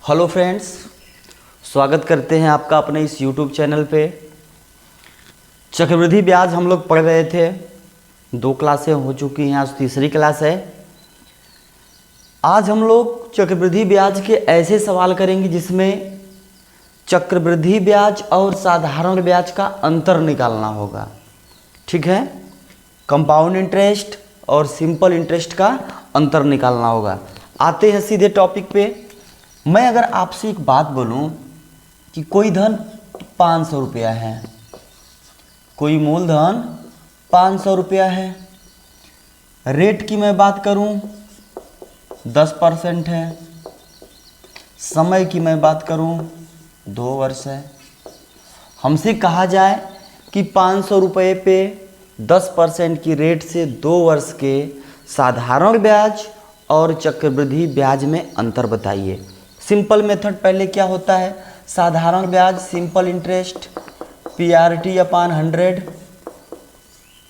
Hello friends, स्वागत करते हैं आपका अपने इस YouTube चैनल पे। चक्रवृद्धि ब्याज हम लोग पढ़ रहे थे, 2 क्लासें हो चुकी हैं, आज तीसरी क्लास है। आज हम लोग चक्रवृद्धि ब्याज के ऐसे सवाल करेंगे जिसमें चक्रवृद्धि ब्याज और साधारण ब्याज का अंतर निकालना होगा। ठीक है, कंपाउंड इंटरेस्ट और सिंपल इंटरेस्ट का अंतर निकालना होगा। आते हैं सीधे टॉपिक पे। मैं अगर आपसे एक बात बोलूं कि कोई धन 500 रुपया है, कोई मूलधन 500 रुपया है, रेट की मैं बात करूं 10% है, समय की मैं बात करूं 2 वर्ष है। हमसे कहा जाए कि 500 रुपये पे 10% की रेट से 2 वर्ष के साधारण ब्याज और चक्रवृद्धि ब्याज में अंतर बताइए। सिंपल मेथड पहले क्या होता है, साधारण ब्याज सिंपल इंटरेस्ट PRT/100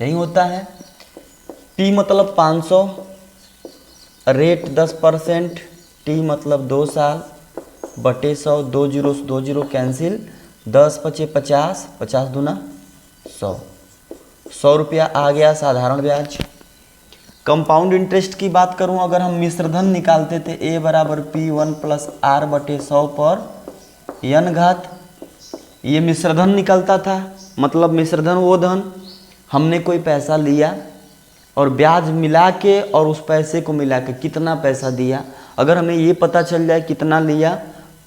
यही होता है। P मतलब 500, रेट 10%, T मतलब 2 साल बटे 100, 2 जीरो 2 जीरो कैंसिल, 10 पचे 50, 50 दूना 100, 100 रुपया आ गया साधारण ब्याज। कंपाउंड इंटरेस्ट की बात करूं, अगर हम मिश्रधन निकालते थे A बराबर P1 + R बटे 100 पर n घात, ये मिश्रधन निकलता था। मतलब मिश्रधन वो धन हमने कोई पैसा लिया और ब्याज मिला के और उस पैसे को मिला के कितना पैसा दिया। अगर हमें ये पता चल जाए कितना लिया,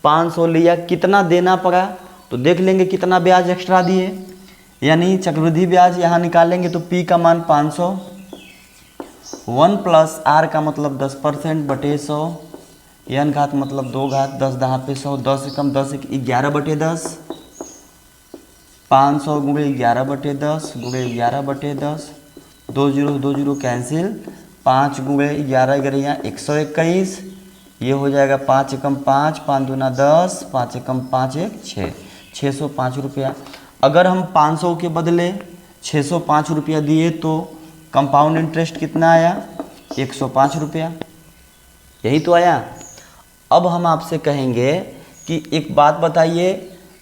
500 लिया, कितना देना पड़ा, तो देख लेंगे कितना ब्याज एक्स्ट्रा दिए। यानी चक्रवृद्धि ब्याज यहाँ निकालेंगे तो P का मान 500, 1 + R का मतलब 10% बटे 100, n घात मतलब 2 घात, 10 दहा पे 100, 10 से कम 10 11 बटे 10, 500 गुणे 11 बटे 10 गुणे 11 बटे 10, 2 जीरो 2 जीरो कैंसिल, 5 गुणे 11 11 121, ये हो जाएगा 5 एकम 5, 5 दूना 10, 5 एकम 5 1 6, 605 रुपया। अगर हम 500 के बदले 605 रुपया दिए तो कंपाउंड इंटरेस्ट कितना आया, 105 रुपया, यही तो आया। अब हम आपसे कहेंगे कि एक बात बताइए,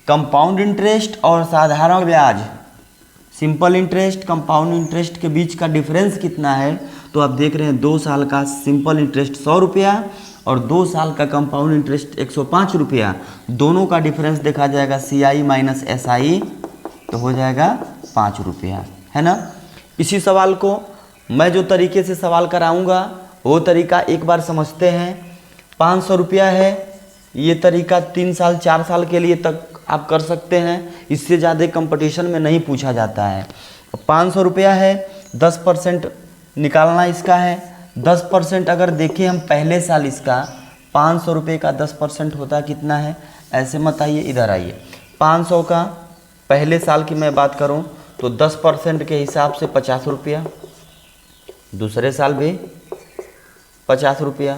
कंपाउंड इंटरेस्ट और साधारण ब्याज सिंपल इंटरेस्ट कंपाउंड इंटरेस्ट के बीच का डिफरेंस कितना है। तो आप देख रहे हैं 2 साल का सिंपल इंटरेस्ट 100 रुपया और 2 साल का कंपाउंड इंटरेस्ट 105 रुपया। दोनों का डिफरेंस देखा जाएगा CI माइनस SI, तो हो जाएगा 5 रुपया, है ना। इसी सवाल को मैं जो तरीके से सवाल कराऊंगा वो तरीका एक बार समझते हैं। 500 रुपया है, ये तरीका 3 साल 4 साल के लिए तक आप कर सकते हैं, इससे ज़्यादा कंपटीशन में नहीं पूछा जाता है। 500 रुपया है, 10% निकालना इसका है। 10% अगर देखें हम पहले साल इसका 500 रुपये का 10% होता कितना है, ऐसे मत आइए, इधर आइए। 500 का पहले साल की मैं बात करूं तो 10% के हिसाब से 50 रुपया, दूसरे साल भी 50 रुपया,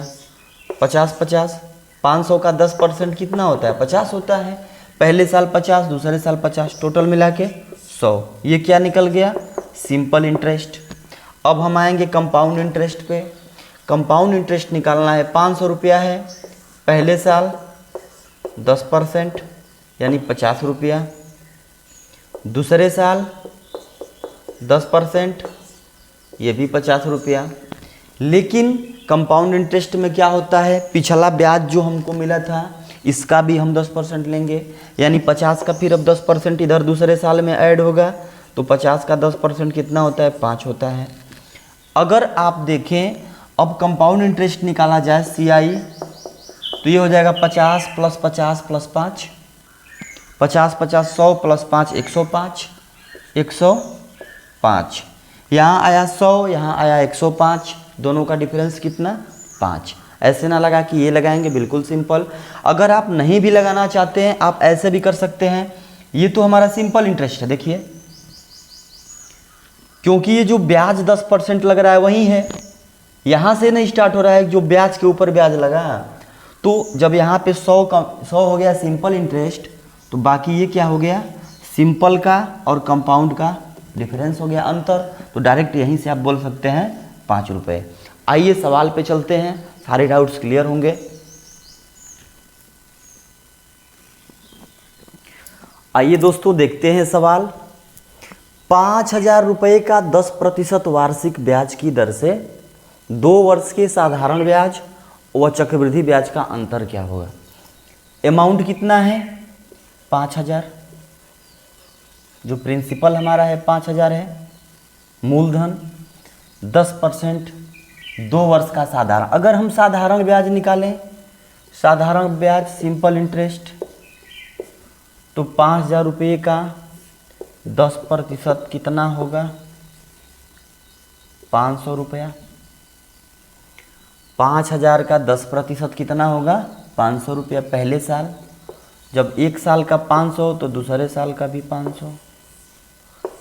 50 50, 500 का 10% कितना होता है, 50 होता है। पहले साल 50, दूसरे साल 50, टोटल मिला के 100। ये क्या निकल गया, सिंपल इंटरेस्ट। अब हम आएंगे कंपाउंड इंटरेस्ट पे। कंपाउंड इंटरेस्ट निकालना है, 500 रुपया है, पहले साल 10% यानी 50 रुपया, दूसरे साल 10% ये भी 50 रुपया। लेकिन कंपाउंड इंटरेस्ट में क्या होता है, पिछला ब्याज जो हमको मिला था इसका भी हम 10% लेंगे, यानी 50 का फिर अब 10% इधर दूसरे साल में ऐड होगा, तो 50 का 10% कितना होता है, 5 होता है। अगर आप देखें अब कंपाउंड इंटरेस्ट निकाला जाए CI, तो ये हो जाएगा 50 + 50 + 5, 50 50 100 + 5 105, 105। यहाँ आया 100, यहाँ आया 105, दोनों का डिफरेंस कितना, 5। ऐसे ना लगा कि ये लगाएंगे, बिल्कुल सिंपल। अगर आप नहीं भी लगाना चाहते हैं आप ऐसे भी कर सकते हैं। ये तो हमारा सिंपल इंटरेस्ट है, देखिए, क्योंकि ये जो ब्याज 10% लग रहा है वही है, यहाँ से नहीं स्टार्ट हो रहा है जो ब्याज के ऊपर ब्याज लगा। तो जब यहाँ पे 100 हो गया सिंपल इंटरेस्ट, तो बाकी ये क्या हो गया, सिंपल का और कंपाउंड का डिफरेंस हो गया, अंतर। तो डायरेक्ट यहीं से आप बोल सकते हैं 5 रुपये। आइए सवाल पे चलते हैं, सारे डाउट्स क्लियर होंगे। आइए दोस्तों देखते हैं सवाल। 5,000 रुपये का 10% वार्षिक ब्याज की दर से 2 वर्ष के साधारण ब्याज व चक्रवृद्धि ब्याज का अंतर क्या होगा। अमाउंट कितना है 5,000, जो प्रिंसिपल हमारा है 5,000 है, मूलधन 10% 2 वर्ष का साधारण। अगर हम साधारण ब्याज निकालें, साधारण ब्याज सिंपल इंटरेस्ट, तो 5,000 रुपये का 10% कितना होगा 500 रुपया। 5,000 का 10% कितना होगा 500 रुपया पहले साल। जब एक साल का 500 तो दूसरे साल का भी 500।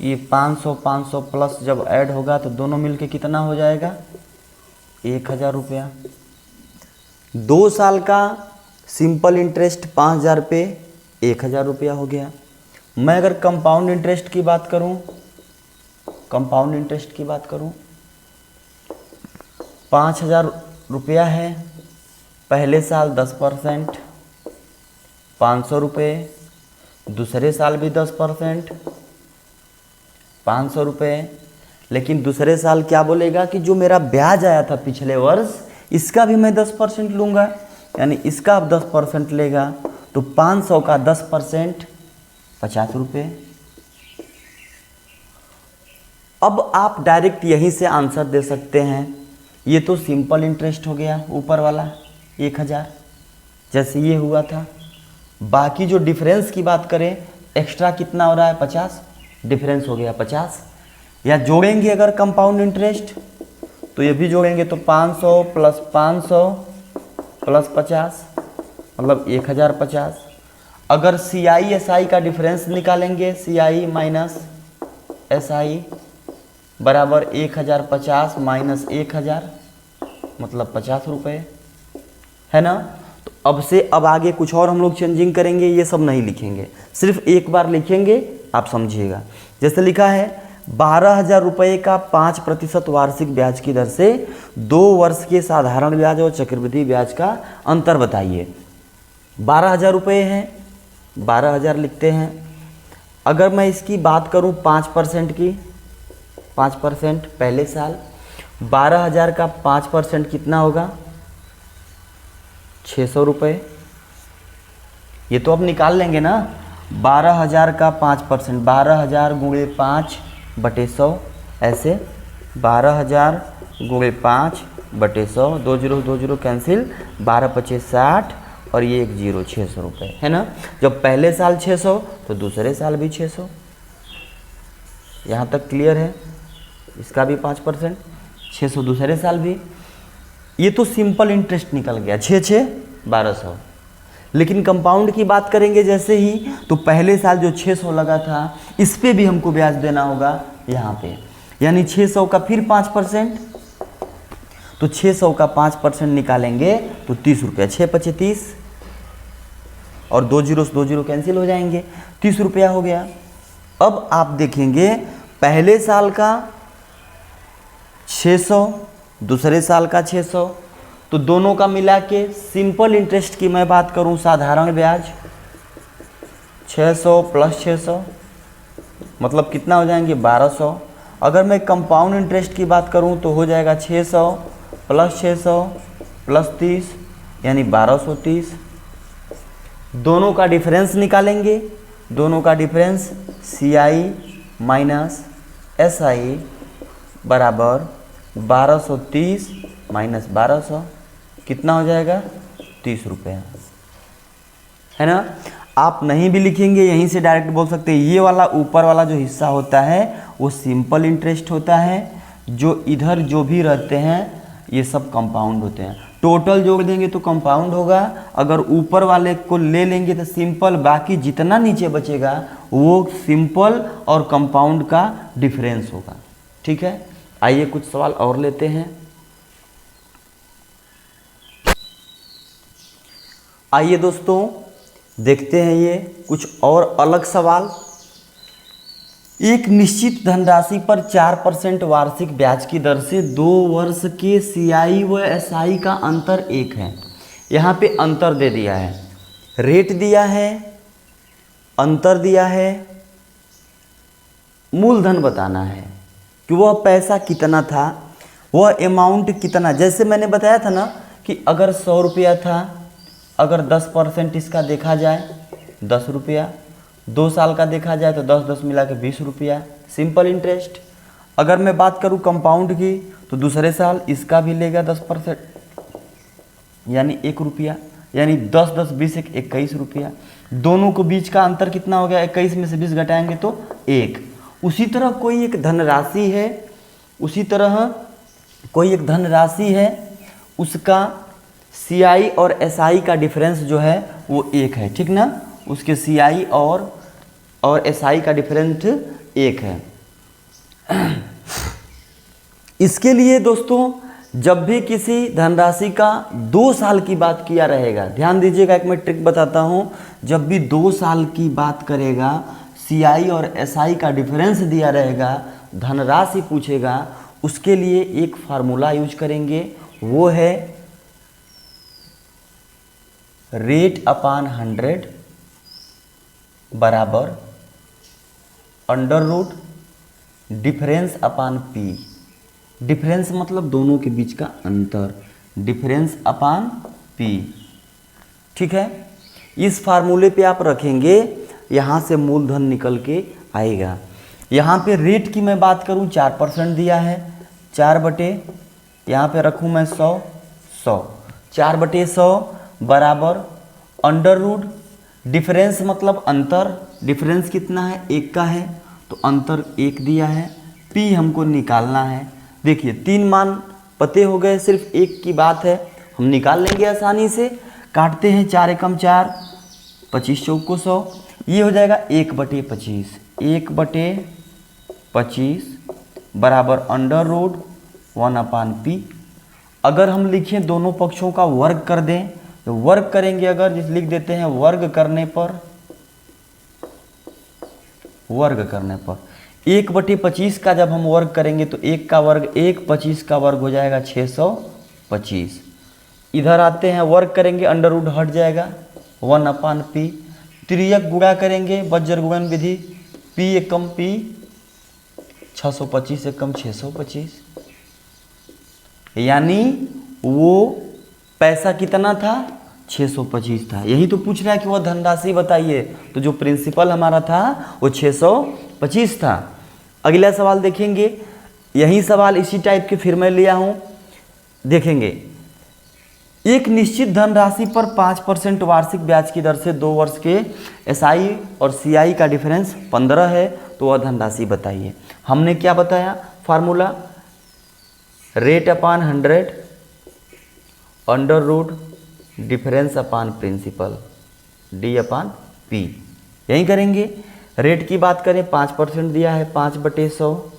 ये 500 प्लस जब ऐड होगा तो दोनों मिलके कितना हो जाएगा 1,000 रुपया। 2 साल का सिंपल इंटरेस्ट 5,000 पे 1,000 रुपया हो गया। मैं अगर कंपाउंड इंटरेस्ट की बात करूं, कंपाउंड इंटरेस्ट की बात करूं, 5,000 रुपया है, पहले साल 10%, 500 रुपये, दूसरे साल भी 10%, 500 रुपये। लेकिन दूसरे साल क्या बोलेगा कि जो मेरा ब्याज आया था पिछले वर्ष, इसका भी मैं 10% लूँगा, यानी इसका अब 10% लेगा, तो 500 का 10% 50 रुपये। अब आप डायरेक्ट यहीं से आंसर दे सकते हैं। ये तो सिंपल इंटरेस्ट हो गया ऊपर वाला 1,000, जैसे ये हुआ था। बाकी जो डिफरेंस की बात करें, एक्स्ट्रा कितना हो रहा है 50, डिफरेंस हो गया 50। या जोड़ेंगे अगर कंपाउंड इंटरेस्ट, तो ये भी जोड़ेंगे तो 500 प्लस 500 प्लस 50 मतलब 1,050। अगर CI SI का डिफरेंस निकालेंगे, CI माइनस SI बराबर 1,050 माइनस 1,000 मतलब 50 रुपये, है ना। तो अब से अब आगे कुछ और हम लोग चेंजिंग करेंगे, ये सब नहीं लिखेंगे, सिर्फ एक बार लिखेंगे, आप समझिएगा। जैसे लिखा है 12,000 रुपये का 5% वार्षिक ब्याज की दर से 2 वर्ष के साधारण ब्याज और चक्रवृद्धि ब्याज का अंतर बताइए। 12,000 रुपये हैं, 12,000 लिखते हैं। अगर मैं इसकी बात करूं 5% की, 5% पहले साल, 12,000 का 5% कितना होगा 600 रुपये। ये तो अब निकाल लेंगे ना, 12,000 का 5%, 12,000 गुणे 5/100, ऐसे 12,000 गुणे 5/100, 2 0 2 0 कैंसिल, 12×5 = 60 और ये 1 0 600 रुपये, है ना। जब पहले साल 600 तो दूसरे साल भी 600। यहाँ तक क्लियर है। इसका भी 5%, 600 दूसरे साल भी। ये तो सिंपल इंटरेस्ट निकल गया 6 1200। लेकिन कंपाउंड की बात करेंगे जैसे ही, तो पहले साल जो 600 लगा था इस पे भी हमको ब्याज देना होगा यहाँ पे, यानी 600 का फिर 5%, तो 600 का 5% निकालेंगे तो 30 रुपया, 6×5 = 30 और 2 0 2 0 कैंसिल हो जाएंगे, 30 रुपया हो गया। अब आप देखेंगे पहले साल का 600, दूसरे साल का 600, तो दोनों का मिला के सिंपल इंटरेस्ट की मैं बात करूं, साधारण ब्याज 600 प्लस 600 मतलब कितना हो जाएंगे 1200। अगर मैं कंपाउंड इंटरेस्ट की बात करूं तो हो जाएगा 600 प्लस 600 प्लस 30 यानी 1230। दोनों का डिफरेंस निकालेंगे, दोनों का डिफरेंस CI माइनस SI बराबर 1230 माइनस 1200 कितना हो जाएगा 30 रुपया, है ना। आप नहीं भी लिखेंगे, यहीं से डायरेक्ट बोल सकते हैं। ये वाला ऊपर वाला जो हिस्सा होता है वो सिंपल इंटरेस्ट होता है, जो इधर जो भी रहते हैं ये सब कंपाउंड होते हैं। टोटल जोड़ देंगे तो कंपाउंड होगा, अगर ऊपर वाले को ले लेंगे तो सिंपल, बाकी जितना नीचे बचेगा वो सिंपल और कंपाउंड का डिफरेंस होगा। ठीक है, आइए कुछ सवाल और लेते हैं। आइए दोस्तों देखते हैं ये कुछ और अलग सवाल। एक निश्चित धनराशि पर 4% वार्षिक ब्याज की दर से 2 वर्ष के CI व SI का अंतर 1 है। यहाँ पे अंतर दे दिया है, रेट दिया है, अंतर दिया है, मूलधन बताना है कि वह पैसा कितना था, वह अमाउंट कितना। जैसे मैंने बताया था ना कि अगर 100 रुपया था, अगर 10% इसका देखा जाए 10 रुपया, 2 साल का देखा जाए तो 10-10 मिला के 20 रुपया, सिंपल इंटरेस्ट। अगर मैं बात करूं कंपाउंड की तो दूसरे साल इसका भी लेगा 10%, यानी 1 रुपया, यानी 10-10 20 21 रुपया। दोनों को बीच का अंतर कितना हो गया, 21 में से 20 घटाएंगे तो 1। उसी तरह कोई एक धनराशि है, उसी तरह कोई एक धनराशि है, उसका CI और SI का डिफरेंस जो है वो 1 है, ठीक ना। उसके CI और SI का डिफरेंस 1 है। इसके लिए दोस्तों जब भी किसी धनराशि का 2 साल की बात किया रहेगा, ध्यान दीजिएगा, एक मैं ट्रिक बताता हूँ। जब भी 2 साल की बात करेगा, CI और SI का डिफरेंस दिया रहेगा, धनराशि पूछेगा, उसके लिए एक फार्मूला यूज करेंगे, वो है रेट अपान 100 बराबर अंडर रूट डिफरेंस अपान P। डिफरेंस मतलब दोनों के बीच का अंतर, डिफरेंस अपान P, ठीक है। इस फार्मूले पे आप रखेंगे, यहाँ से मूलधन निकल के आएगा। यहाँ पे रेट की मैं बात करूँ 4% दिया है, 4 बटे यहाँ पे रखूँ मैं 100, 4/100 बराबर अंडर रूट डिफरेंस मतलब अंतर, डिफरेंस कितना है 1 का है तो अंतर 1 दिया है, P हमको निकालना है। देखिए 3 मान पते हो गए, सिर्फ 1 की बात है, हम निकाल लेंगे आसानी से। काटते हैं 4 एकम 4, 25 चौको 100, ये हो जाएगा 1/25, 1/25 बराबर अंडर रूट 1/P। अगर हम लिखें दोनों पक्षों का वर्ग कर दें तो वर्ग करेंगे, अगर जिस लिख देते हैं वर्ग करने पर 1/25 का जब हम वर्ग करेंगे तो 1 का वर्ग 1, 25 का वर्ग हो जाएगा 625। इधर आते हैं वर्ग करेंगे, अंडर रूट हट जाएगा 1/P। त्रियक गुणा करेंगे, वज्र गुणन विधि, P एकम P, 625 एकम 625, यानी वो पैसा कितना था 625 था। यही तो पूछ रहा है कि वह धनराशि बताइए, तो जो प्रिंसिपल हमारा था वो 625 था। अगला सवाल देखेंगे, यही सवाल इसी टाइप के फिर मैं लिया हूँ, देखेंगे। एक निश्चित धनराशि पर 5% वार्षिक ब्याज की दर से 2 वर्ष के SI और CI का डिफरेंस 15 है, तो वह धनराशि बताइए। हमने क्या बताया फार्मूला, रेट अपान 100 under root difference upon principal D/P। यही करेंगे। रेट की बात करें 5% दिया है, 5/100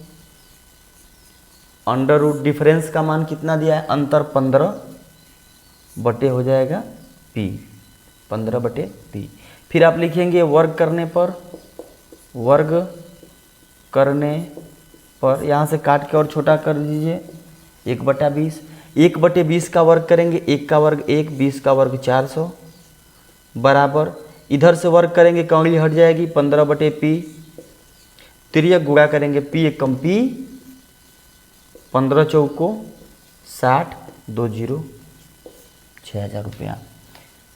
अंडर रूट डिफरेंस का मान कितना दिया है, अंतर 15 बटे हो जाएगा P, 15/P। फिर आप लिखेंगे वर्ग करने पर यहाँ से काट के और छोटा कर दीजिए 1/20, 1/20 का वर्ग करेंगे, 1 का वर्ग 1, 20 का वर्ग 400 बराबर, इधर से वर्ग करेंगे कौड़ी हट जाएगी 15/P। त्रियक गुणा करेंगे, P एकम P, 15 चौको 60, 20 6,000 रुपया।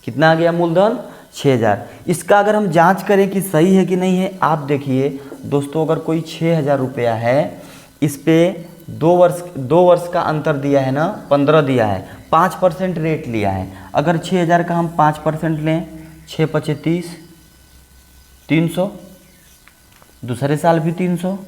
कितना आ गया मूलधन 6,000। इसका अगर हम जांच करें कि सही है कि नहीं है, आप देखिए दोस्तों, अगर कोई 6,000 रुपया है, इस पे 2 वर्ष का अंतर दिया है ना, 15 दिया है, 5% रेट लिया है। अगर 6,000 का हम 5% लें, 6×25 300, दूसरे साल भी 300,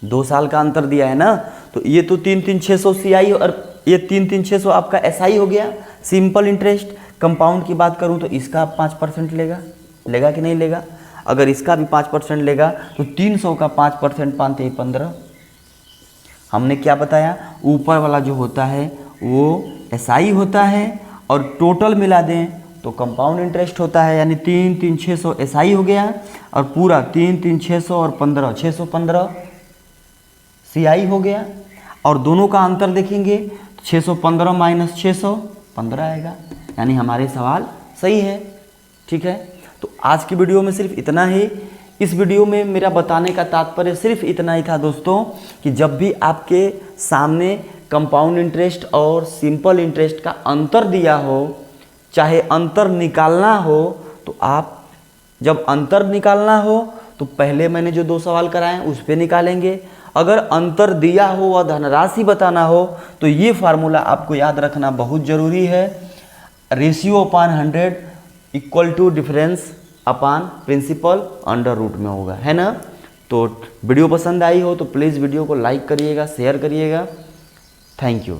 2 साल का अंतर दिया है ना, तो ये तो 3-3-600 CI और ये 3-3-600 आपका SI हो गया, सिंपल इंटरेस्ट। कंपाउंड की बात करूं तो इसका 5% लेगा कि नहीं लेगा। अगर इसका भी 5% लेगा तो 300 का 5%, 5 15। हमने क्या बताया, ऊपर वाला जो होता है वो SI होता है और टोटल मिला दें तो कंपाउंड इंटरेस्ट होता है, यानी 3-3-600 SI हो गया और पूरा 3-3-600 और 15 615 CI हो गया। और दोनों का अंतर देखेंगे, 615 - 600 15 आएगा, यानी हमारे सवाल सही है। ठीक है, तो आज की वीडियो में सिर्फ इतना ही। इस वीडियो में मेरा बताने का तात्पर्य सिर्फ इतना ही था दोस्तों कि जब भी आपके सामने कंपाउंड इंटरेस्ट और सिंपल इंटरेस्ट का अंतर दिया हो, चाहे अंतर निकालना हो, तो आप जब अंतर निकालना हो तो पहले मैंने जो 2 सवाल कराए उस पर निकालेंगे। अगर अंतर दिया हो व धनराशि बताना हो तो ये फार्मूला आपको याद रखना बहुत ज़रूरी है। Ratio upon 100 equal to difference upon principal under root में होगा, है ना। तो वीडियो पसंद आई हो तो प्लीज़ वीडियो को लाइक करिएगा, शेयर करिएगा। Thank you.